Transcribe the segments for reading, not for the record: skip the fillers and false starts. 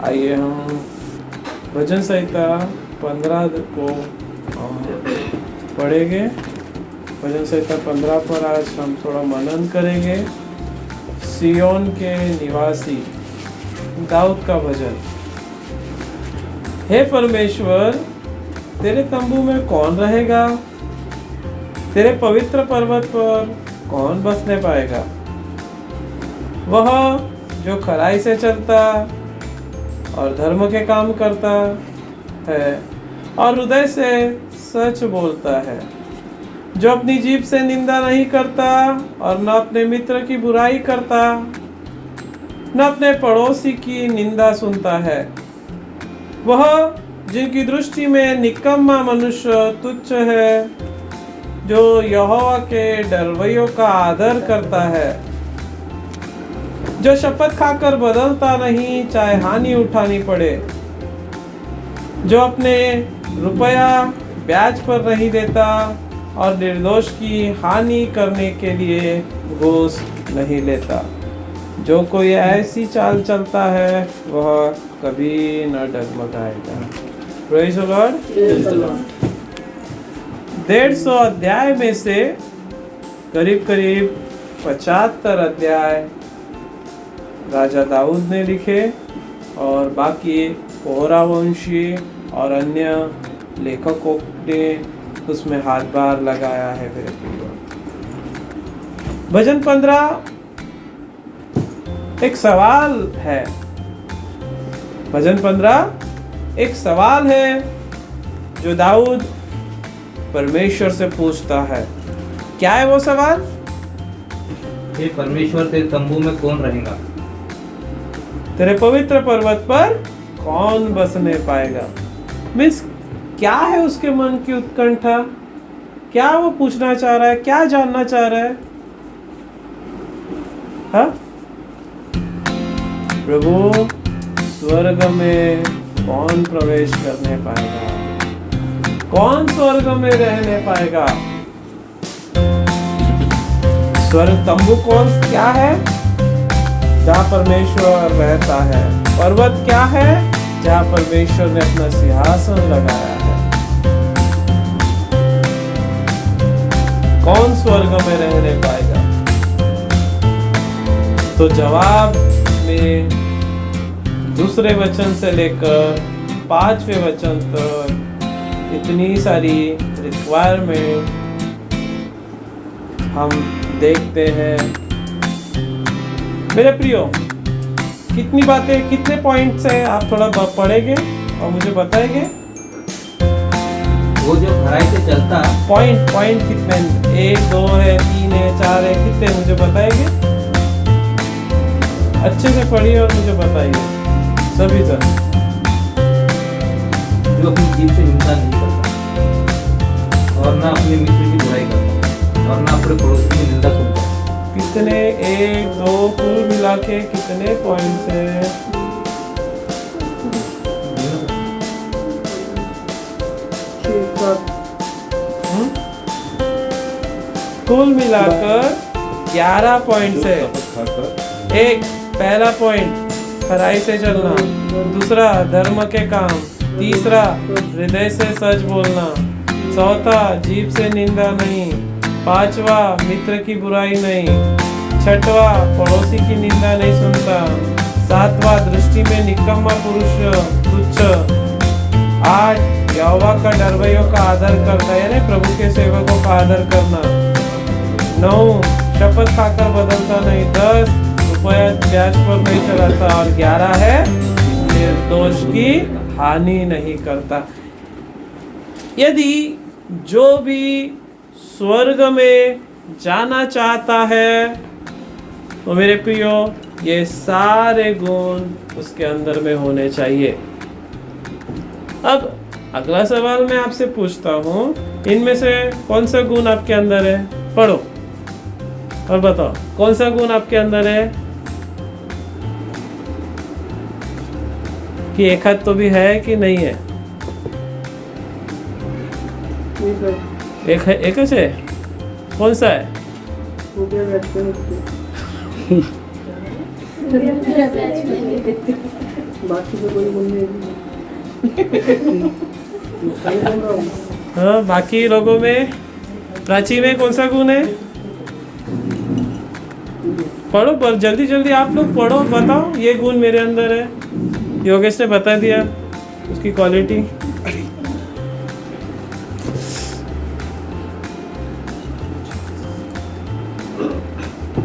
आइए हम भजन संहिता 15 को पढ़ेंगे। भजन संहिता 15 पर आज हम थोड़ा मनन करेंगे। सियोन के निवासी दाऊद का भजन। हे परमेश्वर, तेरे तंबू में कौन रहेगा? तेरे पवित्र पर्वत पर कौन बसने पाएगा? वह जो खराई से चलता और धर्म के काम करता है और हृदय से सच बोलता है, जो अपनी जीभ से निंदा नहीं करता और न अपने मित्र की बुराई करता, न अपने पड़ोसी की निंदा सुनता है। वह जिनकी दृष्टि में निकम्मा मनुष्य तुच्छ है, जो यहोवा के डरवैयों का आदर करता है, जो शपथ खाकर बदलता नहीं चाहे हानि उठानी पड़े, जो अपने रुपया ब्याज पर नहीं देता और निर्दोष की हानि करने के लिए घूस नहीं लेता। जो कोई ऐसी चाल चलता है वह कभी न डगमगाएगा। Praise the Lord. 150 अध्याय में से करीब करीब 75 अध्याय राजा दाऊद ने लिखे और बाकी कोहरा वंशी और अन्य लेखकों ने उसमें हाथ बार लगाया है। भजन 15 एक सवाल है। भजन 15 एक सवाल है जो दाऊद परमेश्वर से पूछता है। क्या है वो सवाल? हे परमेश्वर, तेरे तंबू में कौन रहेगा? तेरे पवित्र पर्वत पर कौन बसने पाएगा? मीन्स क्या है उसके मन की उत्कंठा? क्या वो पूछना चाह रहा है? क्या जानना चाह रहा है? हाँ? प्रभु, स्वर्ग में कौन प्रवेश करने पाएगा? कौन स्वर्ग में रहने पाएगा? स्वर्ग तंबू कौन क्या है? जहाँ परमेश्वर रहता है। पर्वत क्या है? जहाँ परमेश्वर ने अपना सिंहासन लगाया है। कौन स्वर्ग में रहने पाएगा? तो जवाब में दूसरे वचन से लेकर 5वें वचन तक इतनी सारी रिक्वायरमेंट हम देखते हैं। मेरे प्रियो, कितनी बातें, कितने पॉइंट्स हैं? आप थोड़ा पढ़ेंगे और मुझे बताएंगे। वो जो खराई से चलता, पॉइंट कितने? 1 2 है, 3 है, 4 है, कितने मुझे बताएंगे? अच्छे से पढ़िए और मुझे बताइए सभी जन। जो अपनी जीभ से निंदा नहीं करता और ना अपने मित्र की बुराई करता और ना अपने पड़ोसी की निंदा सुनता। कितने? 1 2 कुल मिला के कितने पॉइंट्स हैं? कुल मिलाकर 11 पॉइंट्स है। एक पहला पॉइंट खराई से चलना, दूसरा धर्म के काम, तीसरा हृदय से सच बोलना, चौथा जीभ से निंदा नहीं, पांचवा मित्र की बुराई नहीं, छठवा पड़ोसी की निंदा नहीं सुनता, सातवां दृष्टि में निकम्मा पुरुष तुच्छ, 8 यहोवा का डरवैयों का आदर करता है, यानी प्रभु के सेवकों का आदर करना, 9 शपथ खाकर बदलता नहीं, 10 रुपया ब्याज पर नहीं चलाता और 11 है निर्दोष की हानि नहीं करता। यदि जो भी स्वर्ग में जाना चाहता है तो मेरे प्रियो ये सारे गुण उसके अंदर में होने चाहिए। अब अगला सवाल मैं आपसे पूछता हूँ, इनमें से कौन सा गुण आपके अंदर है? पढ़ो और बताओ कौन सा गुण आपके अंदर है? कि एक हाथ तो भी है कि नहीं है? एक है। कौन सा है? बाकी में कोई गुण नहीं सही बोल रहा हूँ। हाँ, बाकी लोगों में प्राची में कौन सा गुण है? पढ़ो पर जल्दी जल्दी आप लोग पढ़ो, बताओ ये गुण मेरे अंदर है। योगेश ने बता दिया उसकी क्वालिटी।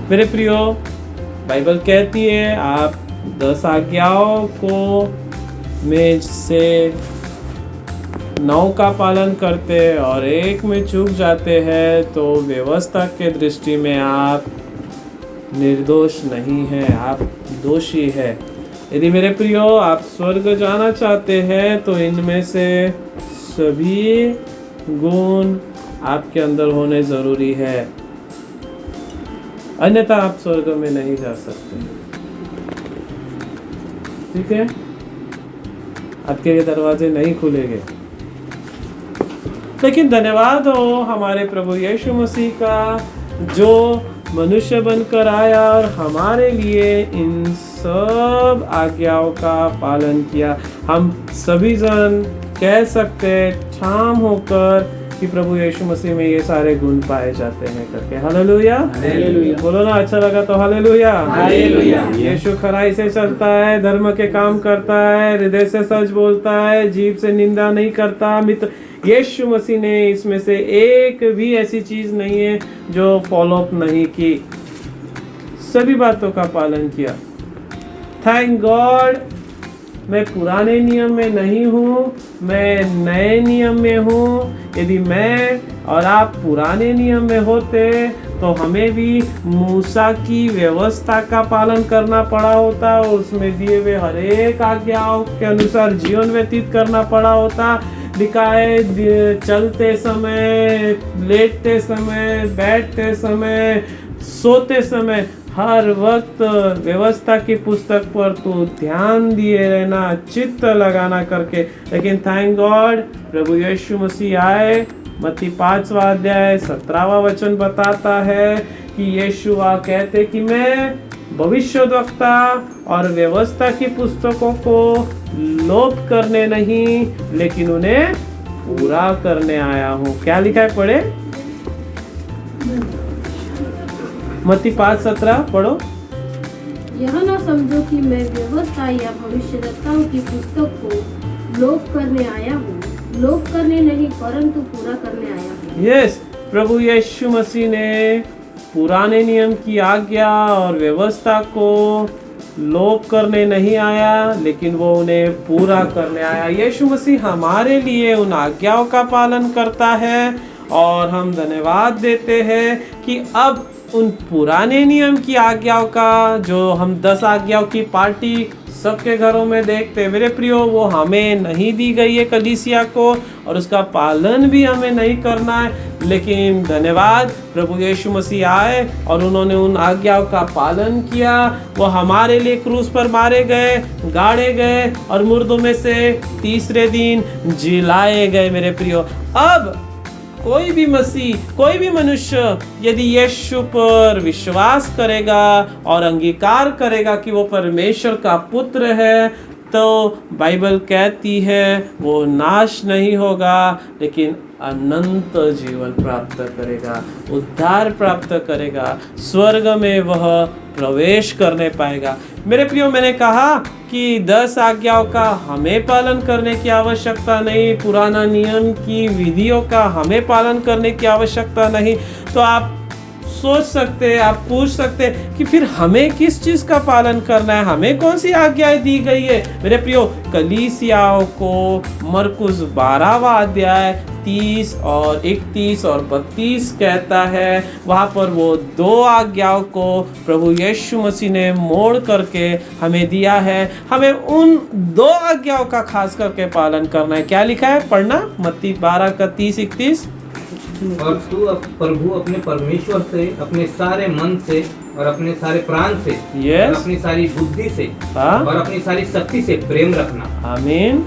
मेरे प्रियो, बाइबल कहती है आप 10 आज्ञाओं को में से 9 का पालन करते और एक में चूक जाते हैं तो व्यवस्था के दृष्टि में आप निर्दोष नहीं है, आप दोषी है। यदि मेरे प्रियो आप स्वर्ग जाना चाहते हैं तो इनमें से सभी गुण आपके अंदर होने जरूरी है, अन्यथा आप स्वर्ग में नहीं जा सकते। ठीक है, आपके लिए दरवाजे नहीं खुलेंगे। लेकिन धन्यवाद हो हमारे प्रभु यीशु मसीह का जो मनुष्य बनकर आया और हमारे लिए इन सब आज्ञाओं का पालन किया। हम सभी जन कह सकते ठाम होकर कि प्रभु यीशु मसीह में ये सारे गुण पाए जाते हैं करके। Hallelujah, hallelujah. बोलो ना, अच्छा लगा तो हालेलुया। हालेलुया। यीशु खराई से चलता है, धर्म के काम करता है, हृदय से सच बोलता है, जीभ से निंदा नहीं करता। मित्र, यीशु मसीह ने इसमें से एक भी ऐसी चीज नहीं है जो फॉलो अप नहीं की, सभी बातों का पालन किया। थैंक गॉड, मैं पुराने नियम में नहीं हूँ, मैं नए नियम में हूँ। यदि मैं और आप पुराने नियम में होते तो हमें भी मूसा की व्यवस्था का पालन करना पड़ा होता, उसमें दिए हुए हर एक आज्ञाओं के अनुसार जीवन व्यतीत करना पड़ा होता। लिखा है चलते समय, लेटते समय, बैठते समय, सोते समय, हर वक्त व्यवस्था की पुस्तक पर तू ध्यान दिए रहना, चित्त लगाना करके। लेकिन थैंक गॉड प्रभु यीशु मसीह आए। मत्ती 5वां अध्याय 17वां वचन बताता है कि यीशु कहते कि मैं भविष्यद्वक्ता और व्यवस्था की पुस्तकों को लोप करने नहीं लेकिन उन्हें पूरा करने आया हूँ। क्या लिखा है, पढ़े? मत्ती 5:17 पढ़ो। यह ना समझो कि मैं व्यवस्था या भविष्यद्वक्ताओं की पुस्तक को लोप करने आया हूँ, लोप करने नहीं परंतु पूरा करने आया हूँ। यस, प्रभु यीशु मसीह ने पुराने नियम की आज्ञा और व्यवस्था को लोप करने नहीं आया लेकिन वो उन्हें पूरा करने आया। यीशु मसीह हमारे लिए उन आज्ञाओं का पालन करता है और हम धन्यवाद देते हैं कि अब उन पुराने नियम की आज्ञाओं का, जो हम 10 आज्ञाओं की पार्टी सबके घरों में देखते, मेरे प्रियो, वो हमें नहीं दी गई है कलीसिया को और उसका पालन भी हमें नहीं करना है। लेकिन धन्यवाद प्रभु यीशु मसीह आए और उन्होंने उन आज्ञाओं का पालन किया। वो हमारे लिए क्रूस पर मारे गए, गाड़े गए और मुर्दों में से तीसरे दिन जिलाए गए। मेरे प्रियो, अब कोई भी मसीह, कोई भी मनुष्य यदि यीशु पर विश्वास करेगा और अंगीकार करेगा कि वो परमेश्वर का पुत्र है तो बाइबल कहती है वो नाश नहीं होगा लेकिन अनंत जीवन प्राप्त करेगा, उद्धार प्राप्त करेगा, स्वर्ग में वह प्रवेश करने पाएगा। मेरे प्रियो, मैंने कहा कि 10 आज्ञाओं का हमें पालन करने की आवश्यकता नहीं, पुराना नियम की विधियों का हमें पालन करने की आवश्यकता नहीं। तो आप सोच सकते, आप पूछ सकते कि फिर हमें किस चीज का पालन करना है, हमें कौन सी आज्ञाएं दी गई है। मेरे प्रियो, कलीसियाओं को मरकुस 12वां अध्याय 30 और 31 और 32 कहता है, वहाँ पर वो 2 आज्ञाओं को प्रभु यीशु मसीह ने मोड़ करके हमें दिया है। हमें उन 2 आज्ञाओं का खास करके पालन करना है। क्या लिखा है, पढ़ना, मत्ती 12 का 30-31। और तू प्रभु अपने परमेश्वर से अपने सारे मन से और अपने सारे प्राण से और अपनी सारी बुद्धि से और अपनी सारी शक्ति से प्रेम रखना। आमीन।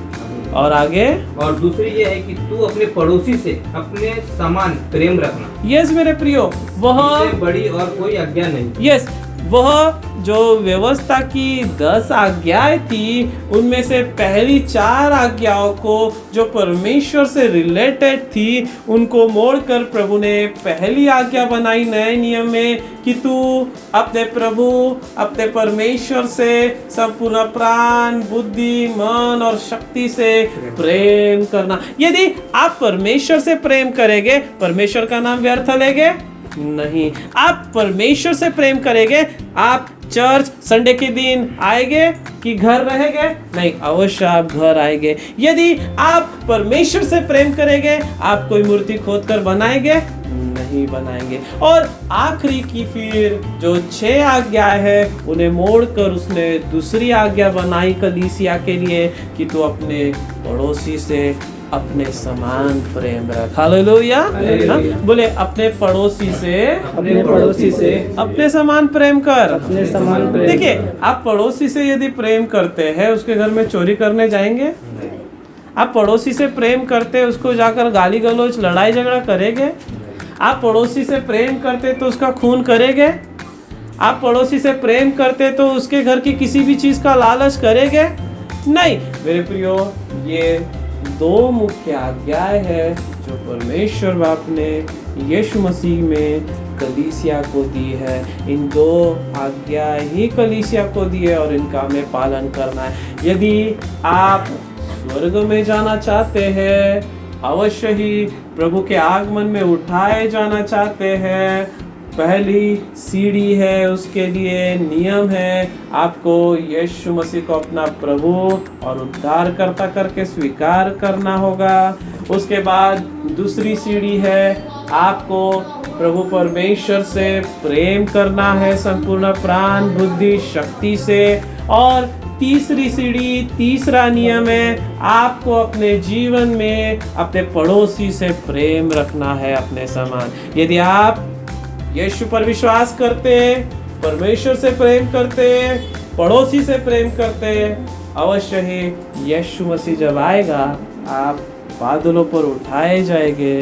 और आगे, और दूसरी ये है कि तू अपने पड़ोसी से अपने समान प्रेम रखना। यस मेरे प्रियो, वह इससे बड़ी और कोई आज्ञा नहीं। यस, वह जो व्यवस्था की 10 आज्ञाएं थी, उनमें से पहली 4 आज्ञाओं को जो परमेश्वर से रिलेटेड थी, उनको मोड़कर प्रभु ने पहली आज्ञा बनाई नए नियम में कि तू अपने प्रभु, अपने परमेश्वर से संपूर्ण प्राण, बुद्धि, मन और शक्ति से प्रेम करना। यदि आप परमेश्वर से प्रेम करेंगे, परमेश्वर का नाम व्यर्थ लेंगे नहीं। आप परमेश्वर से प्रेम करेंगे, आप चर्च संडे के दिन आएंगे कि घर रहेंगे? नहीं, अवश्य आप घर आएंगे। यदि आप परमेश्वर से प्रेम करेंगे, आप कोई मूर्ति खोद कर बनाएंगे? नहीं बनाएंगे। और आखिरी की फिर जो 6 आज्ञाएं है, उन्हें मोड़कर उसने दूसरी आज्ञा बनाई कलीसिया के लिए कि तू अपने पड़ोसी से अपने समान प्रेम रख। हालेलुया। बोले अपने पड़ोसी से अपने समान प्रेम कर। अपने समान प्रेम। देखिए, आप पड़ोसी से यदि प्रेम करते हैं, उसके घर में चोरी करने जाएंगे? आप पड़ोसी से प्रेम करते हैं, उसको जाकर गाली गलौज, लड़ाई झगड़ा करेंगे? आप पड़ोसी से प्रेम करते तो उसका खून करेंगे? आप पड़ोसी से प्रेम करते तो उसके घर की किसी भी चीज का लालच करेंगे? नहीं मेरे प्रियो, ये 2 मुख्य आज्ञाएं है जो परमेश्वर बाप ने यीशु मसीह में कलीसिया को दी है। इन 2 आज्ञाएं ही कलीसिया को दी है और इनका हमें पालन करना है। यदि आप स्वर्ग में जाना चाहते हैं, अवश्य ही प्रभु के आगमन में उठाए जाना चाहते हैं, पहली सीढ़ी है, उसके लिए नियम है, आपको यीशु मसीह को अपना प्रभु और उद्धारकर्ता करके स्वीकार करना होगा। उसके बाद दूसरी सीढ़ी है, आपको प्रभु परमेश्वर से प्रेम करना है संपूर्ण प्राण, बुद्धि, शक्ति से। और तीसरी सीढ़ी, तीसरा नियम है, आपको अपने जीवन में अपने पड़ोसी से प्रेम रखना है अपने समान। यदि आप यीशु पर विश्वास करते हैं, परमेश्वर से प्रेम करते हैं, पड़ोसी से प्रेम करते हैं, अवश्य ही यीशु मसीह जब आएगा, आप बादलों पर उठाए जाएंगे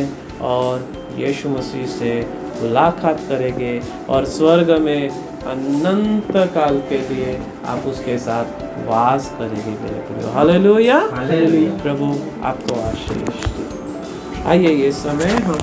और यीशु मसीह से मुलाकात करेंगे और स्वर्ग में अनंत काल के लिए आप उसके साथ वास करेंगे मेरे प्रियो। हालेलुया। हालेलुया। प्रभु आपको आशीष दे। आइए ये समय हम